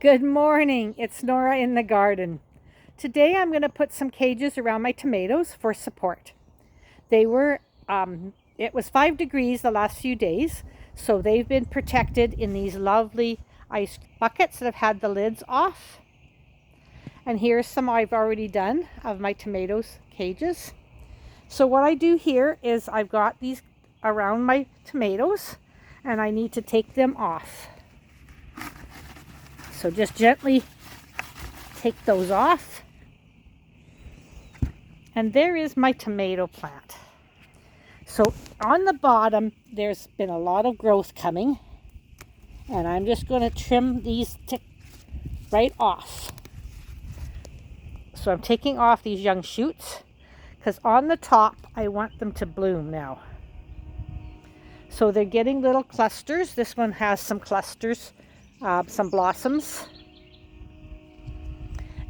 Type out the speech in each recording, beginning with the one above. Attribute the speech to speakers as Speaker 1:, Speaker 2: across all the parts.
Speaker 1: Good morning, it's Nora in the garden. Today I'm going to put some cages around my tomatoes for support. It was 5 degrees the last few days, so they've been protected in these lovely ice buckets that have had the lids off. And here's some I've already done of my tomatoes cages. So what I do here is I've got these around my tomatoes and I need to take them off. So just gently take those off. And there is my tomato plant. So on the bottom, there's been a lot of growth coming. And I'm just going to trim these right off. So I'm taking off these young shoots because on the top, I want them to bloom now. So they're getting little clusters. This one has some clusters. Some blossoms,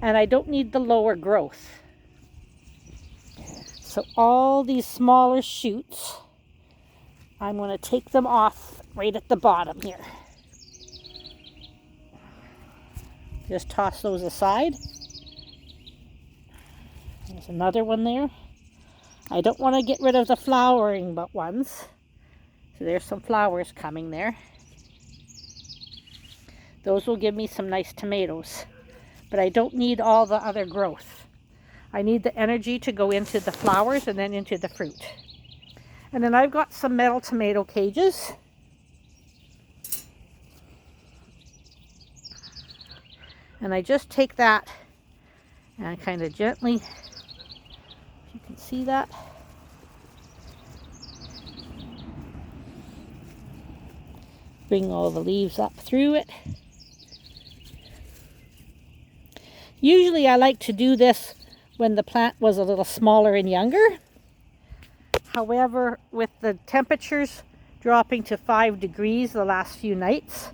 Speaker 1: and I don't need the lower growth. So all these smaller shoots, I'm going to take them off right at the bottom here. Just toss those aside. There's another one there. I don't want to get rid of the flowering ones. So there's some flowers coming there. Those will give me some nice tomatoes, but I don't need all the other growth. I need the energy to go into the flowers and then into the fruit. And then I've got some metal tomato cages. And I just take that and kind of gently, if you can see that, bring all the leaves up through it. Usually I like to do this when the plant was a little smaller and younger. However, with the temperatures dropping to 5 degrees the last few nights,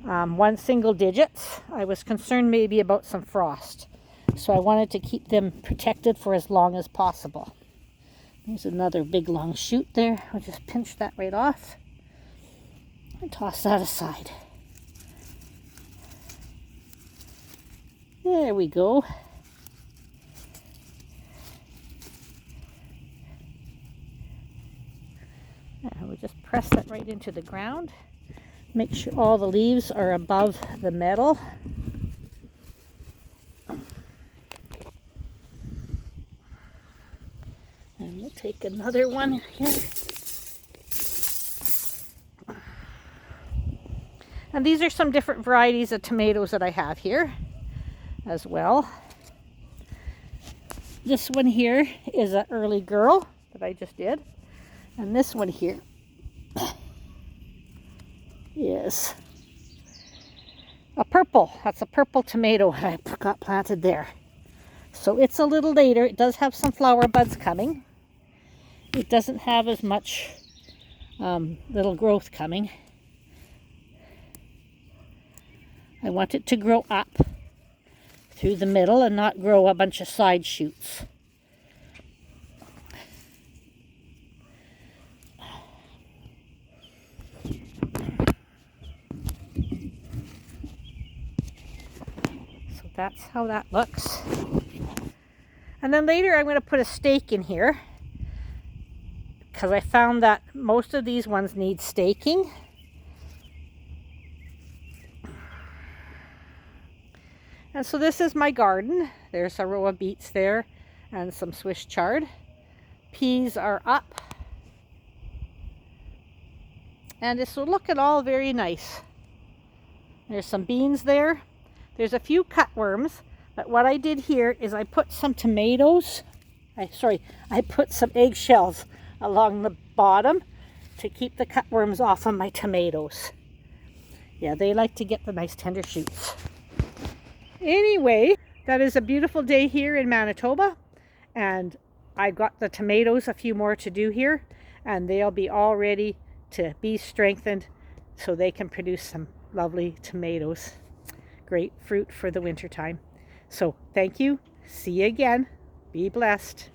Speaker 1: one single digits, I was concerned maybe about some frost. So I wanted to keep them protected for as long as possible. There's another big long shoot there. I'll just pinch that right off and toss that aside. There we go. And we'll just press that right into the ground. Make sure all the leaves are above the metal. And we'll take another one here. And these are some different varieties of tomatoes that I have here as well. This one here is an early girl that I just did. And this one here is a purple. That's a purple tomato I got planted there. So it's a little later. It does have some flower buds coming. It doesn't have as much little growth coming. I want it to grow up through the middle and not grow a bunch of side shoots. So that's how that looks. And then later I'm going to put a stake in here because I found that most of these ones need staking. And so this is my garden. There's a row of beets there and some Swiss chard. Peas are up. And this will look at all very nice. There's some beans there. There's a few cutworms. But what I did here is I put some tomatoes. I put some eggshells along the bottom to keep the cutworms off of my tomatoes. Yeah, they like to get the nice tender shoots. Anyway, that is a beautiful day here in Manitoba, and I've got the tomatoes, a few more to do here, and they'll be all ready to be strengthened so they can produce some lovely tomatoes. Great fruit for the winter time. So thank you. See you again. Be blessed.